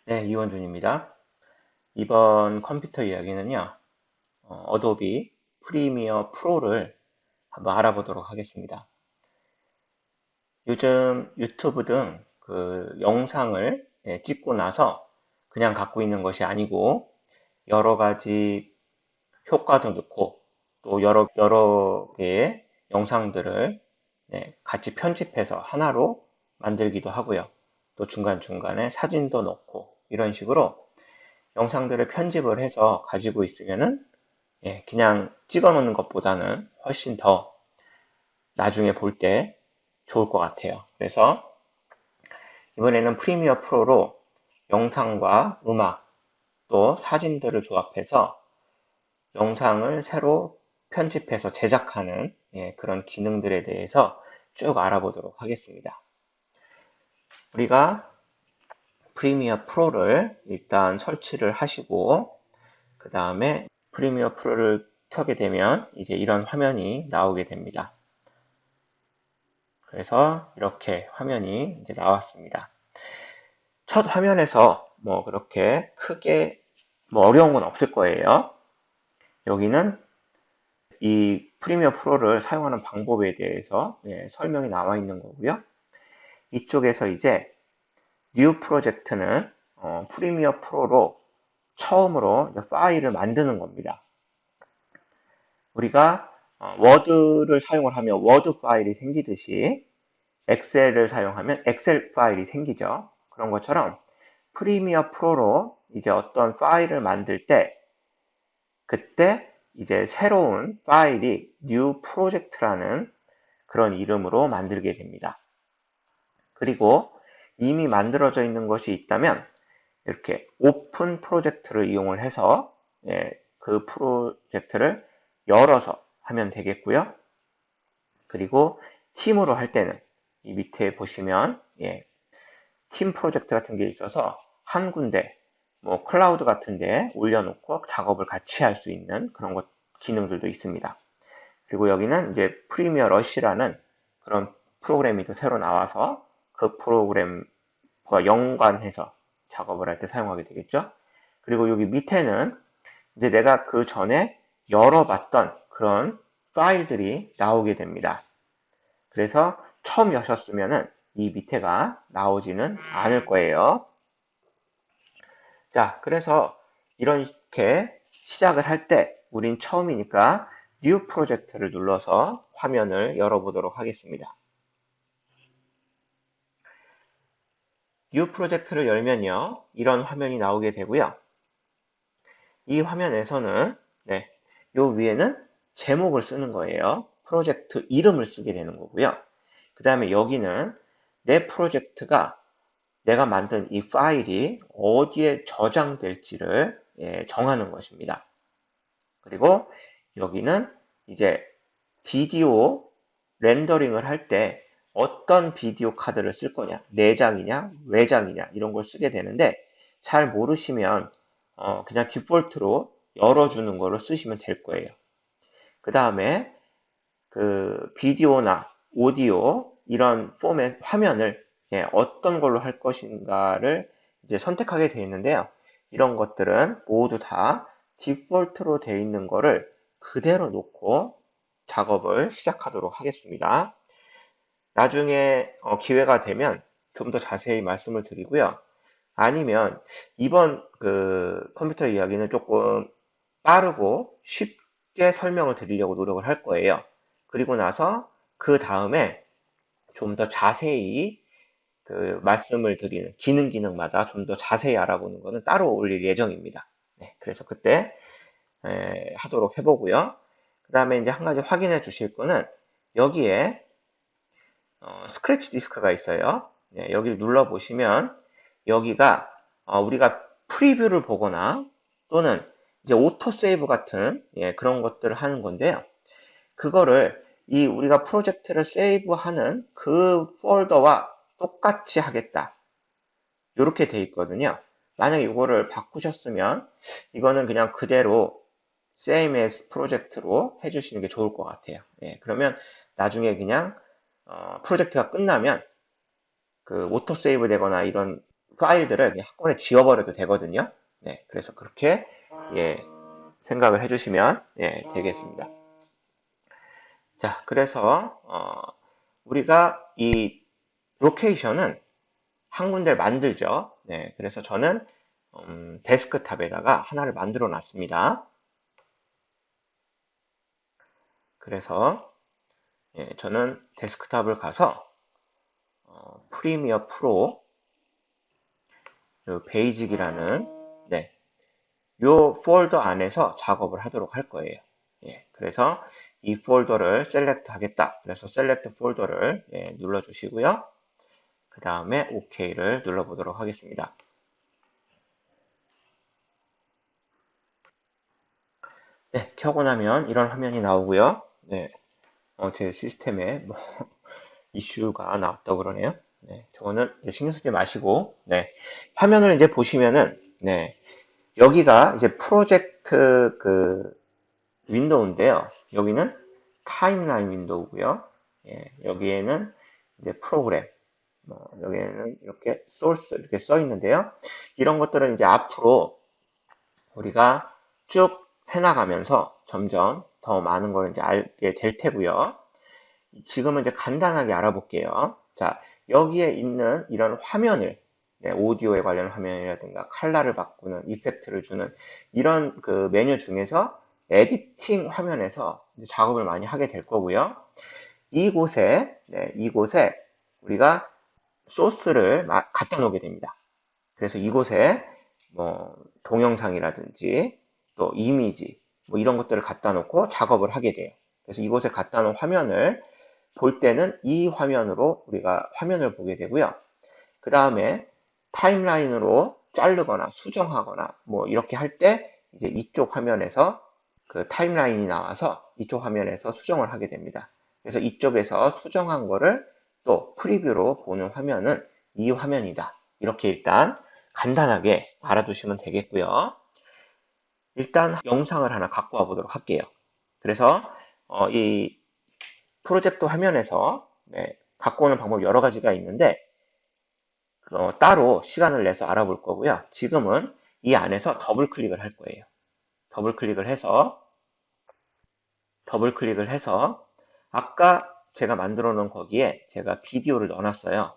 네, 이원준입니다. 이번 컴퓨터 이야기는요, 어도비 프리미어 프로를 한번 알아보도록 하겠습니다. 요즘 유튜브 등 그 영상을 찍고 나서 그냥 갖고 있는 것이 아니고 여러 가지 효과도 넣고 또 여러 개의 영상들을 같이 편집해서 하나로 만들기도 하고요. 또 중간중간에 사진도 넣고 이런 식으로 영상들을 편집을 해서 가지고 있으면은 그냥 찍어 놓는 것보다는 훨씬 더 나중에 볼 때 좋을 것 같아요. 그래서 이번에는 프리미어 프로로 영상과 음악 또 사진들을 조합해서 영상을 새로 편집해서 제작하는 그런 기능들에 대해서 쭉 알아보도록 하겠습니다. 우리가 프리미어 프로를 일단 설치를 하시고 그 다음에 프리미어 프로를 켜게 되면 이제 이런 화면이 나오게 됩니다. 그래서 이렇게 화면이 이제 나왔습니다. 첫 화면에서 뭐 그렇게 크게 뭐 어려운 건 없을 거예요. 여기는 이 프리미어 프로를 사용하는 방법에 대해서 설명이 나와 있는 거고요. 이쪽에서 이제 뉴 프로젝트는 프리미어 프로로 처음으로 파일을 만드는 겁니다. 우리가 워드를 사용을 하면 워드 파일이 생기듯이 엑셀을 사용하면 엑셀 파일이 생기죠. 그런 것처럼 프리미어 프로로 이제 어떤 파일을 만들 때 그때 이제 새로운 파일이 new project라는 그런 이름으로 만들게 됩니다. 그리고 이미 만들어져 있는 것이 있다면 이렇게 오픈 프로젝트를 이용을 해서 그 프로젝트를 열어서 하면 되겠고요. 그리고 팀으로 할 때는 이 밑에 보시면 팀 프로젝트 같은 게 있어서 한 군데 뭐 클라우드 같은 데 올려놓고 작업을 같이 할 수 있는 그런 기능들도 있습니다. 그리고 여기는 이제 프리미어 러시라는 그런 프로그램이 또 새로 나와서 그 프로그램과 연관해서 작업을 할 때 사용하게 되겠죠. 그리고 여기 밑에는 이제 내가 그 전에 열어봤던 그런 파일들이 나오게 됩니다. 그래서 처음 여셨으면은 이 밑에가 나오지는 않을 거예요. 자, 그래서 이렇게 시작을 할 때 우린 처음이니까 New 프로젝트를 눌러서 화면을 열어보도록 하겠습니다. New 프로젝트를 열면요, 이런 화면이 나오게 되고요. 이 화면에서는 요 위에는 제목을 쓰는 거예요. 프로젝트 이름을 쓰게 되는 거고요. 그 다음에 여기는 내 프로젝트가 내가 만든 이 파일이 어디에 저장될지를 정하는 것입니다. 그리고 여기는 이제 비디오 렌더링을 할 때 어떤 비디오 카드를 쓸 거냐, 내장이냐, 외장이냐 이런 걸 쓰게 되는데 잘 모르시면 그냥 디폴트로 열어주는 거로 쓰시면 될 거예요. 그 다음에 그 비디오나 오디오 이런 폼의 화면을 어떤 걸로 할 것인가를 이제 선택하게 되어 있는데요. 이런 것들은 모두 다 디폴트로 되어 있는 거를 그대로 놓고 작업을 시작하도록 하겠습니다. 나중에 기회가 되면 좀 더 자세히 말씀을 드리고요. 아니면 이번 그 컴퓨터 이야기는 조금 빠르고 쉽게 설명을 드리려고 노력을 할 거예요. 그리고 나서 그 다음에 좀 더 자세히 그 말씀을 드리는 기능마다 좀 더 자세히 알아보는 거는 따로 올릴 예정입니다. 네, 그래서 그때 하도록 해보고요. 그 다음에 이제 한 가지 확인해 주실 거는 여기에 스크래치 디스크가 있어요. 네, 여기를 눌러 보시면 여기가 우리가 프리뷰를 보거나 또는 이제 오토 세이브 같은 그런 것들을 하는 건데요. 그거를 이 우리가 프로젝트를 세이브하는 그 폴더와 똑같이 하겠다. 이렇게 돼 있거든요. 만약에 이거를 바꾸셨으면 이거는 그냥 그대로 same as 프로젝트로 해주시는 게 좋을 것 같아요. 그러면 나중에 그냥 프로젝트가 끝나면 그 오토 세이브 되거나 이런 파일들을 그냥 한꺼번에 지워버려도 되거든요. 네, 그래서 그렇게 예, 생각을 해주시면 예, 되겠습니다. 자, 그래서 우리가 이 로케이션은 한 군데를 만들죠. 네, 그래서 저는 데스크탑에다가 하나를 만들어 놨습니다. 그래서 예, 저는 데스크탑을 가서 프리미어 프로 베이직이라는 네, 요 폴더 안에서 작업을 하도록 할 거예요. 예, 그래서 이 폴더를 셀렉트 하겠다. 그래서 셀렉트 폴더를 예, 눌러주시고요. 그 다음에 OK를 눌러보도록 하겠습니다. 네, 켜고 나면 이런 화면이 나오고요. 네, 제 시스템에 뭐 이슈가 나왔다고 그러네요. 네, 저거는 신경 쓰지 마시고, 네, 화면을 이제 보시면은, 네, 여기가 이제 프로젝트 그 윈도우인데요. 여기는 타임라인 윈도우고요. 예, 여기에는 이제 프로그램, 여기에는 이렇게 소스 이렇게 써 있는데요. 이런 것들은 이제 앞으로 우리가 쭉 해나가면서 점점 더 많은 걸 이제 알게 될 테고요. 지금은 이제 간단하게 알아볼게요. 자, 여기에 있는 이런 화면을 네, 오디오에 관련 화면이라든가 컬러를 바꾸는 이펙트를 주는 이런 그 메뉴 중에서 에디팅 화면에서 작업을 많이 하게 될 거고요. 이곳에 네, 이곳에 우리가 소스를 갖다 놓게 됩니다. 그래서 이곳에 뭐 동영상이라든지 또 이미지 뭐 이런 것들을 갖다 놓고 작업을 하게 돼요. 그래서 이곳에 갖다 놓은 화면을 볼 때는 이 화면으로 우리가 화면을 보게 되고요. 그 다음에 타임라인으로 자르거나 수정하거나 뭐 이렇게 할 때 이제 이쪽 화면에서 그 타임라인이 나와서 이쪽 화면에서 수정을 하게 됩니다. 그래서 이쪽에서 수정한 거를 또 프리뷰로 보는 화면은 이 화면이다. 이렇게 일단 간단하게 알아두시면 되겠고요. 일단 영상을 하나 갖고 와 보도록 할게요. 그래서 이 프로젝터 화면에서 네, 갖고 오는 방법 여러 가지가 있는데 따로 시간을 내서 알아볼 거고요. 지금은 이 안에서 더블 클릭을 할 거예요. 더블 클릭을 해서 아까 제가 만들어 놓은 거기에 제가 비디오를 넣어놨어요.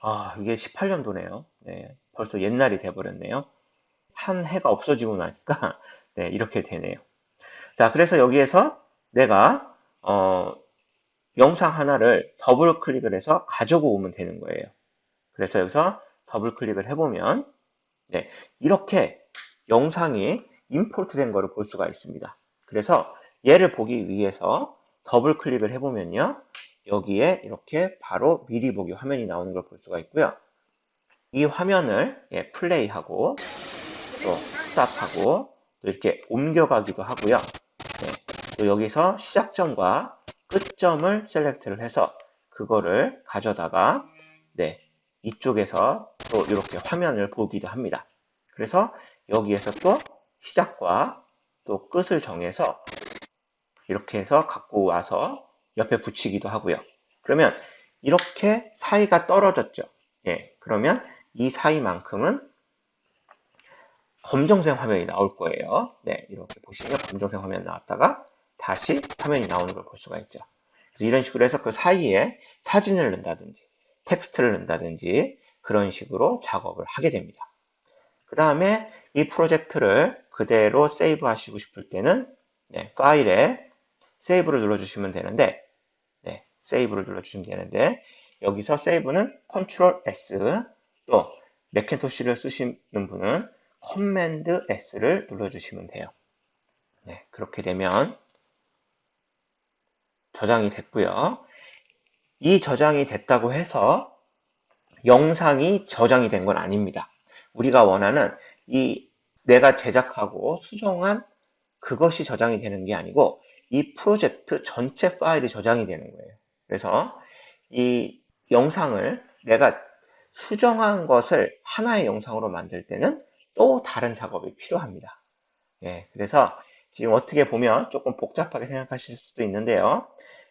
아, 이게 18년도네요. 네, 벌써 옛날이 돼버렸네요. 한 해가 없어지고 나니까 네, 이렇게 되네요. 자, 그래서 여기에서 내가 영상 하나를 더블 클릭을 해서 가지고 오면 되는 거예요. 그래서 여기서 더블 클릭을 해보면 네, 이렇게 영상이 임포트 된 거를 볼 수가 있습니다. 그래서 얘를 보기 위해서 더블 클릭을 해보면요. 여기에 이렇게 바로 미리 보기 화면이 나오는 걸 볼 수가 있고요. 이 화면을 예, 플레이하고 또 스탑하고 또 이렇게 옮겨가기도 하고요. 네, 또 여기서 시작점과 끝점을 셀렉트를 해서 그거를 가져다가 네, 이쪽에서 또 이렇게 화면을 보기도 합니다. 그래서 여기에서 또 시작과 또 끝을 정해서 이렇게 해서 갖고 와서 옆에 붙이기도 하고요. 그러면 이렇게 사이가 떨어졌죠. 예, 그러면 이 사이만큼은 검정색 화면이 나올 거예요. 네, 이렇게 보시면 검정색 화면 나왔다가 다시 화면이 나오는 걸 볼 수가 있죠. 그래서 이런 식으로 해서 그 사이에 사진을 넣는다든지 텍스트를 넣는다든지 그런 식으로 작업을 하게 됩니다. 그 다음에 이 프로젝트를 그대로 세이브 하시고 싶을 때는 네, 파일에 세이브를 눌러주시면 되는데 네, 세이브를 눌러주시면 되는데 여기서 세이브는 컨트롤 S 또 맥킨토시를 쓰시는 분은 커맨드 S를 눌러주시면 돼요. 네, 그렇게 되면 저장이 됐고요. 이 저장이 됐다고 해서 영상이 저장이 된 건 아닙니다. 우리가 원하는 이 내가 제작하고 수정한 그것이 저장이 되는 게 아니고 이 프로젝트 전체 파일이 저장이 되는 거예요. 그래서 이 영상을 내가 수정한 것을 하나의 영상으로 만들 때는 또 다른 작업이 필요합니다. 예, 그래서 지금 어떻게 보면 조금 복잡하게 생각하실 수도 있는데요.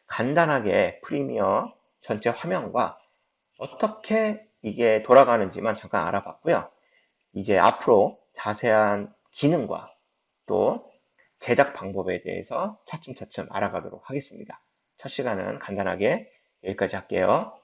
간단하게 프리미어 전체 화면과 어떻게 이게 돌아가는지만 잠깐 알아봤고요. 이제 앞으로 자세한 기능과 또 제작 방법에 대해서 차츰차츰 알아가도록 하겠습니다. 첫 시간은 간단하게 여기까지 할게요.